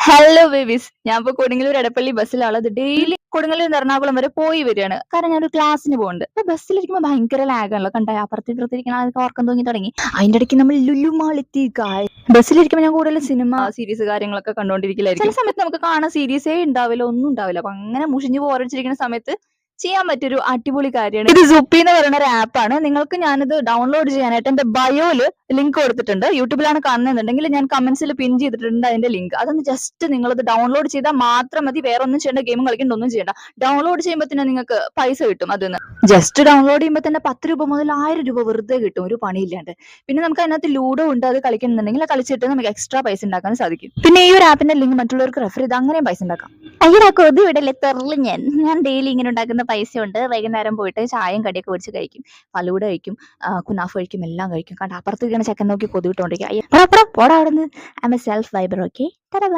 Hello babies. ഞാൻ ഇപ്പൊ Kodungallur Edappally ബസ്സിലുള്ളത്. Daily Kodungallur നിന്ന് എറണാകുളം വരെ പോയി വരികയാണ്. കാരണം ഞാനൊരു ക്ലാസ്സിന് പോകുന്നുണ്ട്. അപ്പൊ ബസ്സിലിരിക്കുമ്പോൾ ഭയങ്കര ലാഗാണല്ലോ. കണ്ടാ അപ്പുറത്ത് ഇപ്പുറത്തിരിക്കണ ആൾക്ക് ഉറക്കം തൂങ്ങി തുടങ്ങി. അതിന്റെ ഇടയ്ക്ക് നമ്മൾ ലുലു മാളെത്തി. ബസ്സിലിരിക്കുമ്പോൾ ഞാൻ കൂടുതൽ സിനിമ സീരീസ് കാര്യങ്ങളൊക്കെ കണ്ടോണ്ടിരിക്കലായിരിക്കും. ചില സമയത്ത് നമുക്ക് കാണാൻ സീരീസേ ഉണ്ടാവില്ല, ഒന്നും ഉണ്ടാവില്ല. അപ്പൊ അങ്ങനെ മുഷിഞ്ഞ് ബോറടിച്ചിരിക്കുന്ന സമയത്ത് ചെയ്യാൻ പറ്റിയൊരു അടിപൊളി കാര്യമാണ് ഇത്. സുപ്പി എന്ന് പറയുന്ന ഒരു ആപ്പാണ്. നിങ്ങൾക്ക് ഞാനിത് ഡൗൺലോഡ് ചെയ്യാനായിട്ട് എന്റെ ബയോയില് ലിങ്ക് കൊടുത്തിട്ടുണ്ട്. യൂട്യൂബിലാണ് കാണുന്നുണ്ടെങ്കിൽ ഞാൻ കമന്റ്സിൽ പിൻ ചെയ്തിട്ടുണ്ട് അതിന്റെ ലിങ്ക്. അതൊന്ന് ജസ്റ്റ് നിങ്ങളത് ഡൗൺലോഡ് ചെയ്താൽ മാത്രം മതി. വേറെ ഒന്നും ചെയ്യേണ്ട, ഗെയിം കളിക്കേണ്ട, ഒന്നും ചെയ്യേണ്ട. ഡൗൺലോഡ് ചെയ്യുമ്പോൾ തന്നെ നിങ്ങൾക്ക് പൈസ കിട്ടും. അതിന് ജസ്റ്റ് ഡൗൺലോഡ് ചെയ്യുമ്പോൾ തന്നെ 10 രൂപ മുതൽ 1000 രൂപ വെറുതെ കിട്ടും, ഒരു പണിയില്ലാണ്ട്. പിന്നെ നമുക്ക് അതിനകത്ത് ലൂഡോ ഉണ്ട്. അത് കളിക്കുന്നുണ്ടെങ്കിൽ കളിച്ചിട്ട് നമുക്ക് എക്സ്ട്രാ പൈസ ഉണ്ടാക്കാൻ സാധിക്കും. പിന്നെ ഈ ഒരു ആപ്പിന്റെ ലിങ്ക് മറ്റുള്ളവർക്ക് റെഫർ ചെയ്ത് അങ്ങനെയും പൈസ ഉണ്ടാക്കാം. അയ്യടാ കൊതു വിടല്ലേ തെറല്. ഞാൻ ഡെയിലി ഇങ്ങനെ ഉണ്ടാക്കുന്ന പൈസ ഉണ്ട്. വൈകുന്നേരം പോയിട്ട് ചായയും കടിയൊക്കെ മേടിച്ച് കഴിക്കും, ഫലൂഡ കഴിക്കും, കുനാഫ് കഴിക്കും, എല്ലാം കഴിക്കും. കാരണം അപ്പുറത്ത് ഇങ്ങനെ ചെക്കൻ നോക്കി കൊതു വിട്ടോണ്ടിരിക്കും. അയ്യോ പോടാ അവിടെ നിന്ന്. I'm a self viber. Okay, by.